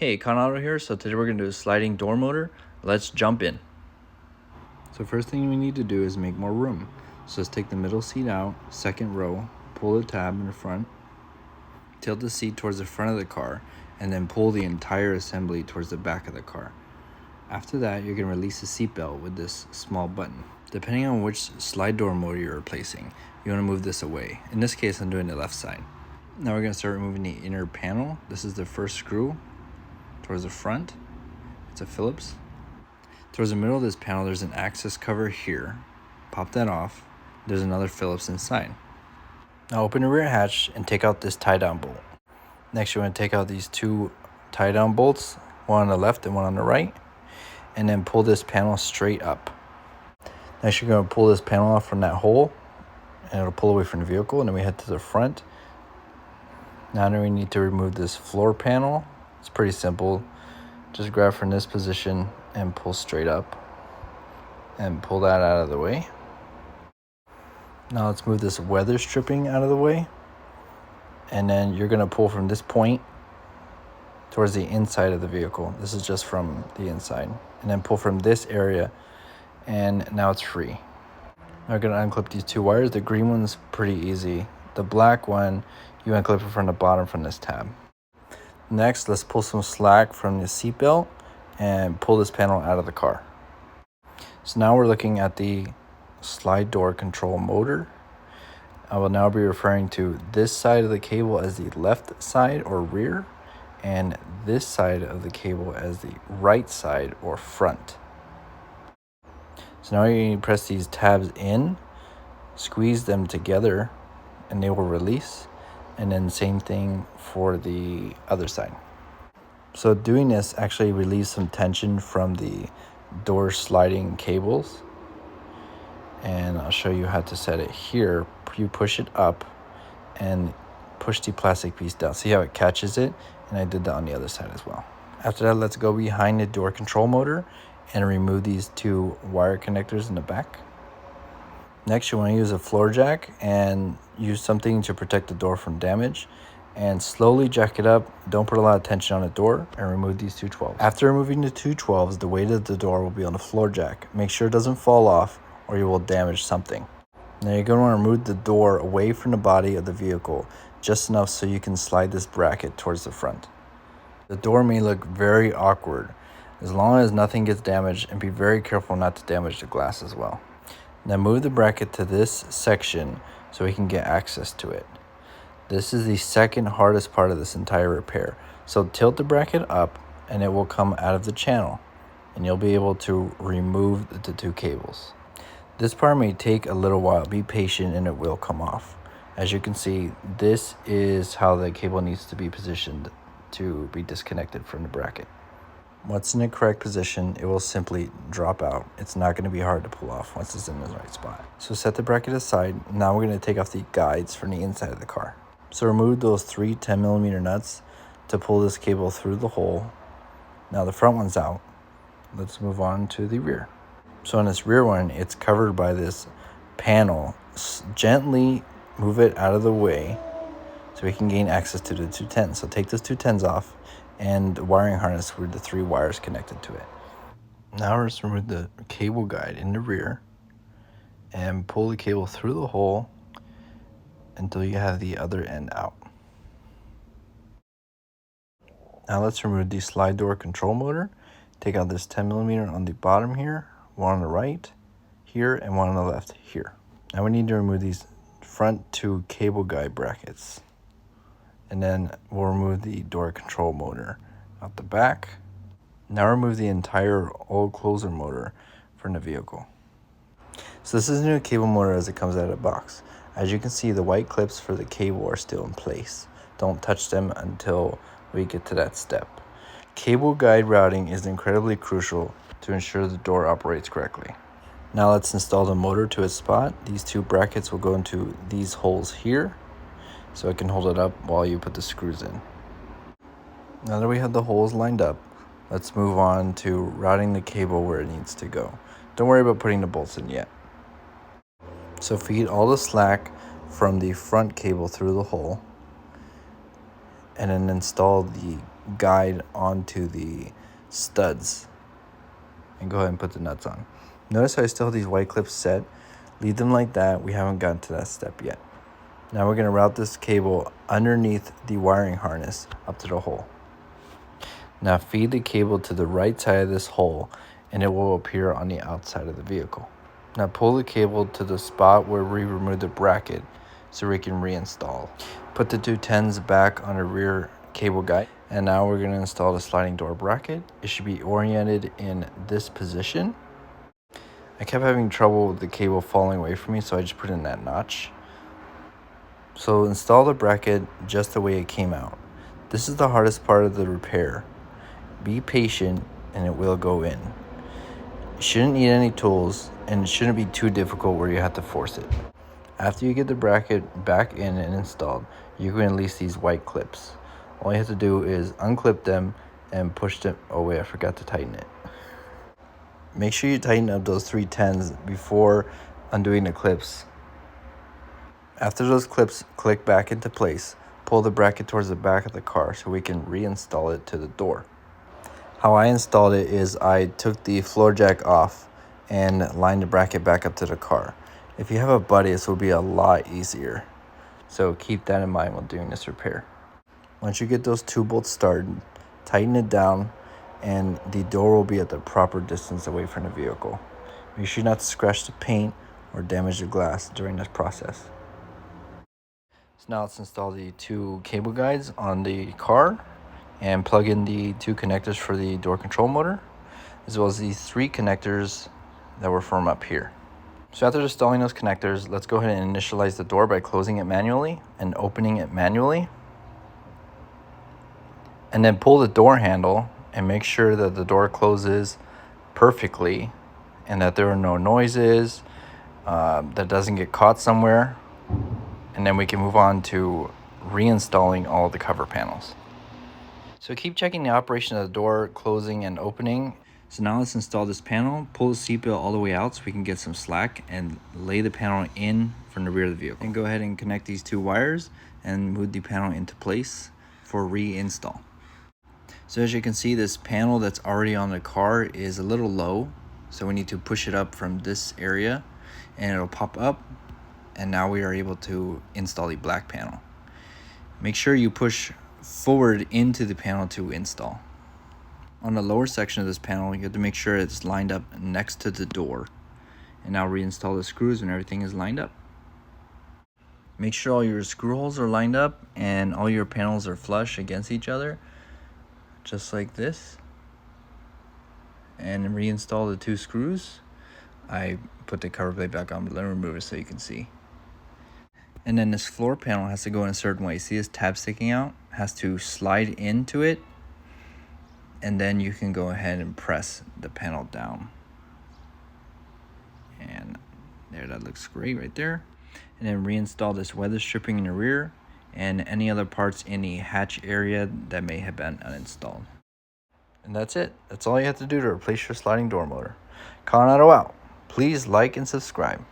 Hey, Conrado here. So today we're going to do a sliding door motor. Let's jump in. So first thing we need to do is make more room. So let's take the middle seat out, second row, pull the tab in the front, tilt the seat towards the front of the car, and then pull the entire assembly towards the back of the car. After that, you're going to release the seatbelt with this small button. Depending on which slide door motor you're replacing, you want to move this away. In this case, I'm doing the left side. Now we're going to start removing the inner panel. This is the first screw towards the front. It's a Phillips. Towards the middle of this panel, there's an access cover here. Pop that off. There's another Phillips inside. Now open the rear hatch and take out this tie-down bolt. Next, you want to take out these two tie-down bolts, one on the left and one on the right, and then pull this panel straight up. Next, you're going to pull this panel off from that hole, and it'll pull away from the vehicle, and then we head to the front. Now we need to remove this floor panel. It's pretty simple. Just grab from this position and pull straight up and pull that out of the way. Now let's move this weather stripping out of the way, and then you're going to pull from this point towards the inside of the vehicle. This is just from the inside, and then pull from this area, and now it's free. Now we're going to unclip these two wires. The green one's pretty easy. The black one, you unclip it from the bottom from this tab. Next, let's pull some slack from the seatbelt and pull this panel out of the car. So now we're looking at the slide door control motor. I will now be referring to this side of the cable as the left side or rear, and this side of the cable as the right side or front. So now you need to press these tabs in, squeeze them together, and they will release. And then same thing for the other side. So doing this actually relieves some tension from the door sliding cables. And I'll show you how to set it here. You push it up and push the plastic piece down. See how it catches it? And I did that on the other side as well. After that, let's go behind the door control motor and remove these two wire connectors in the back. Next, you want to use a floor jack and use something to protect the door from damage, and slowly jack it up. Don't put a lot of tension on the door, and remove these two 12s. After removing the two 12s, the weight of the door will be on the floor jack. Make sure it doesn't fall off or you will damage something. Now you're going to want to remove the door away from the body of the vehicle, just enough so you can slide this bracket towards the front. The door may look very awkward, as long as nothing gets damaged, and be very careful not to damage the glass as well. Now move the bracket to this section so we can get access to it. This is the second hardest part of this entire repair. So tilt the bracket up and it will come out of the channel, and you'll be able to remove the two cables. This part may take a little while. Be patient and it will come off. As you can see, this is how the cable needs to be positioned to be disconnected from the bracket. Once in the correct position, it will simply drop out. It's not going to be hard to pull off once it's in the right spot. So set the bracket aside. Now we're going to take off the guides from the inside of the car. So remove those three 10mm nuts to pull this cable through the hole. Now the front one's out. Let's move on to the rear. So on this rear one, it's covered by this panel. Gently move it out of the way so we can gain access to the 210s. So take those 210s off, and the wiring harness with the three wires connected to it. Now let's remove the cable guide in the rear and pull the cable through the hole until you have the other end out. Now let's remove the slide door control motor. Take out this 10mm on the bottom here, one on the right here, and one on the left here. Now we need to remove these front two cable guide brackets, and then we'll remove the door control motor out the back. Now remove the entire old closer motor from the vehicle. So this is a new cable motor as it comes out of the box. As you can see, the white clips for the cable are still in place. Don't touch them until we get to that step. Cable guide routing is incredibly crucial to ensure the door operates correctly. Now let's install the motor to its spot. These two brackets will go into these holes here, so it can hold it up while you put the screws in. Now that we have the holes lined up, let's move on to routing the cable where it needs to go. Don't worry about putting the bolts in yet. So feed all the slack from the front cable through the hole, and then install the guide onto the studs and go ahead and put the nuts on. Notice how I still have these white clips set. Leave them like that. We haven't gotten to that step yet. Now we're going to route this cable underneath the wiring harness up to the hole. Now feed the cable to the right side of this hole and it will appear on the outside of the vehicle. Now pull the cable to the spot where we removed the bracket so we can reinstall. Put the two 10s back on the rear cable guide, and now we're going to install the sliding door bracket. It should be oriented in this position. I kept having trouble with the cable falling away from me, so I just put in that notch. So install the bracket just the way it came out. This is the hardest part of the repair. Be patient and it will go in. You shouldn't need any tools and it shouldn't be too difficult where you have to force it. After you get the bracket back in and installed, you can release these white clips. All you have to do is unclip them and push them. Oh wait, I forgot to tighten it. Make sure you tighten up those 3 10s before undoing the clips. After those clips click back into place, pull the bracket towards the back of the car so we can reinstall it to the door. How I installed it is I took the floor jack off and lined the bracket back up to the car. If you have a buddy, this will be a lot easier. So keep that in mind while doing this repair. Once you get those 2 bolts started, tighten it down and the door will be at the proper distance away from the vehicle. Make sure not to scratch the paint or damage the glass during this process. So now let's install the 2 cable guides on the car and plug in the 2 connectors for the door control motor, as well as the 3 connectors that were from up here. So after installing those connectors, let's go ahead and initialize the door by closing it manually and opening it manually. And then pull the door handle and make sure that the door closes perfectly and that there are no noises, that doesn't get caught somewhere. And then we can move on to reinstalling all the cover panels. So keep checking the operation of the door closing and opening. So now let's install this panel, pull the seatbelt all the way out so we can get some slack and lay the panel in from the rear of the vehicle. And go ahead and connect these 2 wires and move the panel into place for reinstall. So as you can see, this panel that's already on the car is a little low. So we need to push it up from this area and it'll pop up. And now we are able to install the black panel. Make sure you push forward into the panel to install. On the lower section of this panel, you have to make sure it's lined up next to the door. And now reinstall the screws when everything is lined up. Make sure all your screw holes are lined up and all your panels are flush against each other, just like this. And reinstall the 2 screws. I put the cover plate back on, but let me remove it so you can see. And then this floor panel has to go in a certain way. See this tab sticking out? It has to slide into it. And then you can go ahead and press the panel down. And there, that looks great right there. And then reinstall this weather stripping in the rear and any other parts in the hatch area that may have been uninstalled. And that's it. That's all you have to do to replace your sliding door motor. Coronado out. Please like and subscribe.